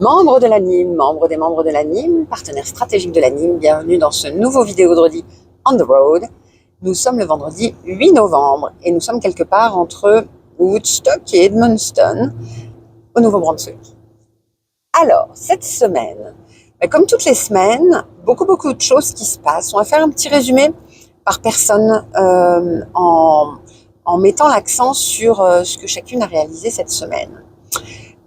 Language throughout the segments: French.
Membres de l'ANIM, membres de l'ANIM, partenaires stratégiques de l'ANIM, bienvenue dans ce nouveau vidéo de On the Road. Nous sommes le vendredi 8 novembre et nous sommes quelque part entre Woodstock et Edmundston, au Nouveau-Brunswick. Alors, cette semaine, comme toutes les semaines, beaucoup de choses qui se passent. On va faire un petit résumé par personne en mettant l'accent sur ce que chacune a réalisé cette semaine.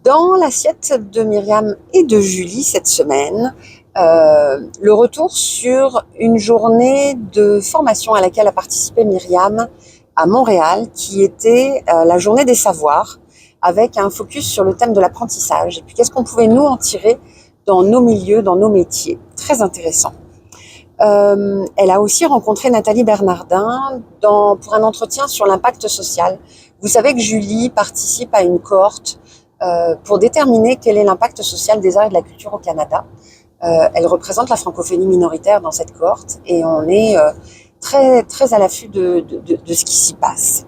Dans l'assiette de Myriam et de Julie cette semaine, le retour sur une journée de formation à laquelle a participé Myriam à Montréal, qui était la journée des savoirs, avec un focus sur le thème de l'apprentissage. Et puis qu'est-ce qu'on pouvait nous en tirer dans nos milieux, dans nos métiers. Très intéressant. Elle a aussi rencontré Nathalie Bernardin pour un entretien sur l'impact social. Vous savez que Julie participe à une cohorte pour déterminer quel est l'impact social des arts et de la culture au Canada. Elle représente la francophonie minoritaire dans cette cohorte et on est très à l'affût de ce qui s'y passe.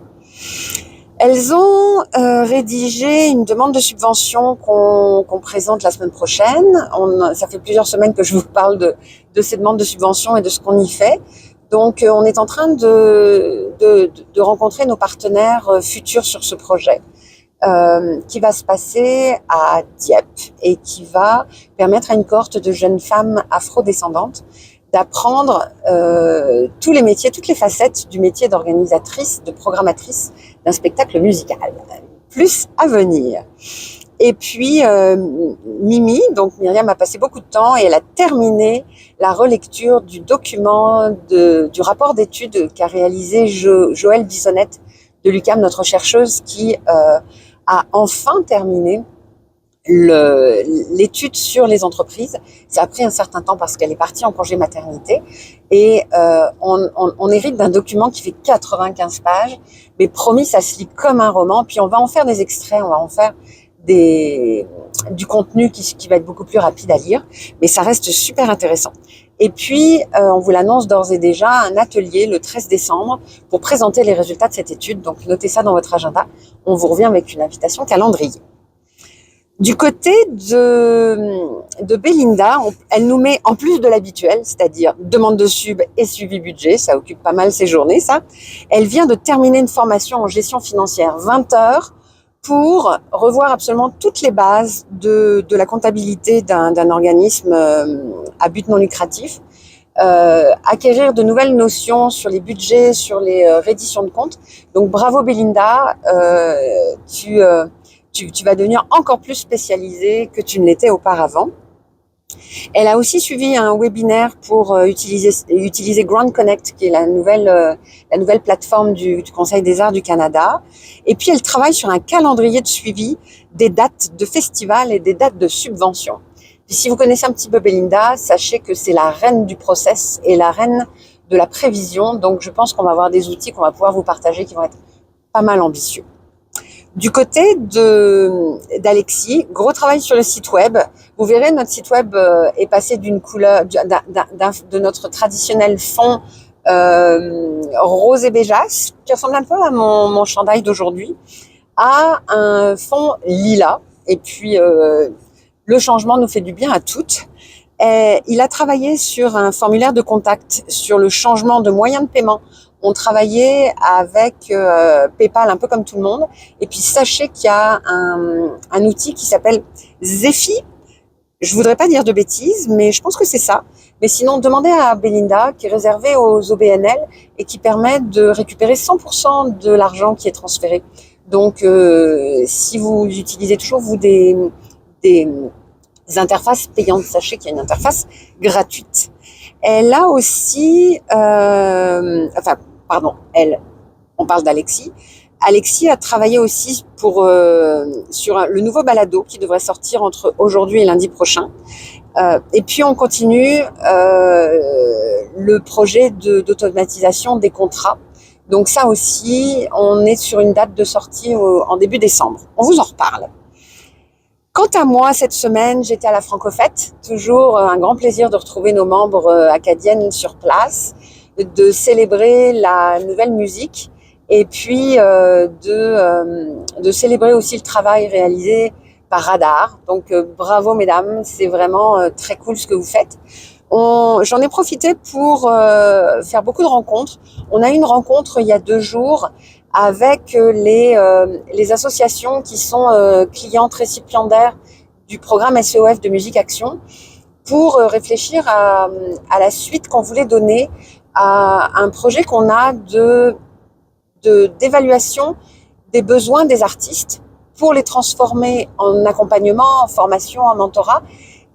Elles ont rédigé une demande de subvention qu'on présente la semaine prochaine. Ça fait plusieurs semaines que je vous parle de ces demandes de subvention et de ce qu'on y fait. Donc on est en train de rencontrer nos partenaires futurs sur ce projet. Qui va se passer à Dieppe et qui va permettre à une cohorte de jeunes femmes afrodescendantes d'apprendre tous les métiers, toutes les facettes du métier d'organisatrice, de programmatrice d'un spectacle musical. Plus à venir. Et puis Mimi, donc Myriam a passé beaucoup de temps et elle a terminé la relecture du document du rapport d'études qu'a réalisé Joëlle Bissonnette de l'UQAM, notre chercheuse qui a enfin terminé l'étude sur les entreprises. Ça a pris un certain temps parce qu'elle est partie en congé maternité et on hérite d'un document qui fait 95 pages, mais promis, ça se lit comme un roman. Puis on va en faire des extraits, on va en faire du contenu qui va être beaucoup plus rapide à lire, mais ça reste super intéressant. Et puis, on vous l'annonce d'ores et déjà, un atelier le 13 décembre pour présenter les résultats de cette étude. Donc, notez ça dans votre agenda. On vous revient avec une invitation calendrier. Du côté de Belinda, elle nous met en plus de l'habituel, c'est-à-dire demande de sub et suivi budget, ça occupe pas mal ses journées, ça. Elle vient de terminer une formation en gestion financière, 20 heures, pour revoir absolument toutes les bases de la comptabilité d'un organisme à but non lucratif, acquérir de nouvelles notions sur les budgets, sur les redditions de comptes. Donc bravo Belinda, tu vas devenir encore plus spécialisée que tu ne l'étais auparavant. Elle a aussi suivi un webinaire pour utiliser Grand Connect, qui est la nouvelle plateforme du Conseil des arts du Canada. Et puis, elle travaille sur un calendrier de suivi des dates de festivals et des dates de subventions. Puis, si vous connaissez un petit peu Belinda, sachez que c'est la reine du process et la reine de la prévision. Donc, je pense qu'on va avoir des outils qu'on va pouvoir vous partager qui vont être pas mal ambitieux. Du côté d'Alexis, gros travail sur le site web. Vous verrez, notre site web est passé d'une couleur, de notre traditionnel fond rose et béjasse, qui ressemble un peu à mon chandail d'aujourd'hui, à un fond lilas. Et puis, le changement nous fait du bien à toutes. Il a travaillé sur un formulaire de contact, sur le changement de moyen de paiement. On travaillait avec PayPal, un peu comme tout le monde. Et puis, sachez qu'il y a un outil qui s'appelle Zephy. Je voudrais pas dire de bêtises, mais je pense que c'est ça. Mais sinon, demandez à Belinda, qui est réservée aux OBNL et qui permet de récupérer 100% de l'argent qui est transféré. Donc, si vous utilisez toujours, vous, des interfaces payantes, sachez qu'il y a une interface gratuite. Elle a aussi, on parle d'Alexis. Alexis a travaillé aussi sur le nouveau balado qui devrait sortir entre aujourd'hui et lundi prochain. Et puis on continue le projet d'automatisation des contrats. Donc ça aussi, on est sur une date de sortie en début décembre. On vous en reparle. Quant à moi, cette semaine, j'étais à la Francofête. Toujours un grand plaisir de retrouver nos membres acadiennes sur place, de célébrer la nouvelle musique et puis de célébrer aussi le travail réalisé par radar. Donc bravo mesdames, c'est vraiment très cool ce que vous faites. J'en ai profité pour faire beaucoup de rencontres. On a eu une rencontre il y a 2 jours avec les associations qui sont clientes récipiendaires du programme SEOF de Musique Action pour réfléchir à la suite qu'on voulait donner à un projet qu'on a d'évaluation des besoins des artistes pour les transformer en accompagnement, en formation, en mentorat,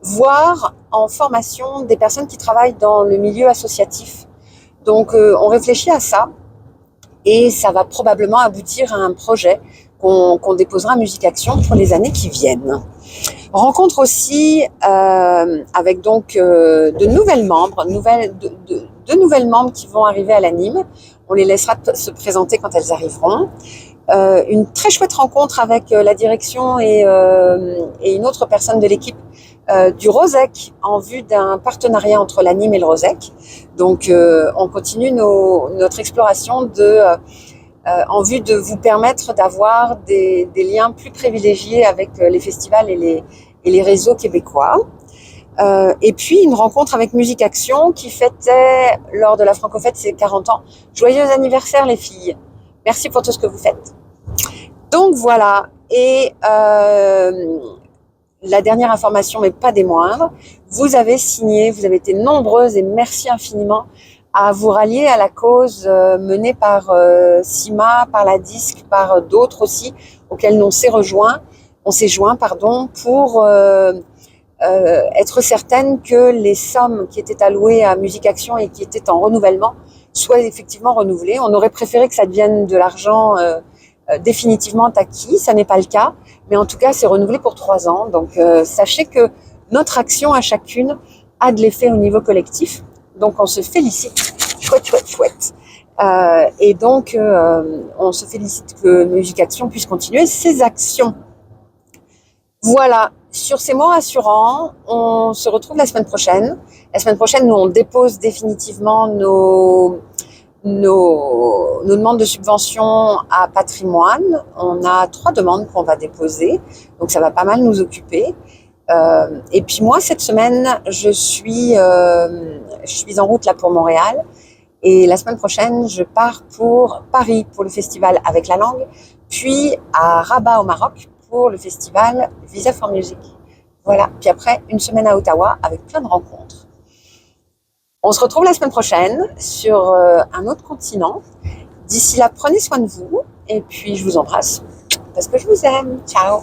voire en formation des personnes qui travaillent dans le milieu associatif. Donc on réfléchit à ça et ça va probablement aboutir à un projet qu'on déposera à Musique Action pour les années qui viennent. Rencontre aussi avec donc de nouvelles membres, deux nouvelles membres qui vont arriver à l'anime. On les laissera se présenter quand elles arriveront. Une très chouette rencontre avec la direction et une autre personne de l'équipe du Rosec en vue d'un partenariat entre l'anime et le Rosec. Donc on continue notre exploration en vue de vous permettre d'avoir des liens plus privilégiés avec les festivals et les réseaux québécois. Et puis une rencontre avec Musique Action qui fêtait lors de la Francofête ses 40 ans. Joyeux anniversaire les filles. Merci pour tout ce que vous faites. Donc voilà. Et la dernière information, mais pas des moindres, vous avez signé, vous avez été nombreuses et merci infiniment à vous rallier à la cause menée par CIMA, par la DISC, par d'autres aussi, auxquels on s'est joint, pour être certaine que les sommes qui étaient allouées à Musique Action et qui étaient en renouvellement soient effectivement renouvelées. On aurait préféré que ça devienne de l'argent définitivement acquis, ça n'est pas le cas, mais en tout cas c'est renouvelé pour 3 ans. Donc sachez que notre action à chacune a de l'effet au niveau collectif. Donc on se félicite, chouette. Et donc on se félicite que Musique Action puisse continuer ses actions. Voilà, sur ces mots rassurants, on se retrouve la semaine prochaine. La semaine prochaine, nous on dépose définitivement nos demandes de subvention à Patrimoine. On a 3 demandes qu'on va déposer, donc ça va pas mal nous occuper. Et puis moi, cette semaine, je suis en route là pour Montréal. Et la semaine prochaine, je pars pour Paris pour le festival Avec la langue, puis à Rabat au Maroc pour le festival Visa for Music. Voilà. Puis après, une semaine à Ottawa avec plein de rencontres. On se retrouve la semaine prochaine sur un autre continent. D'ici là, prenez soin de vous et puis je vous embrasse parce que je vous aime. Ciao.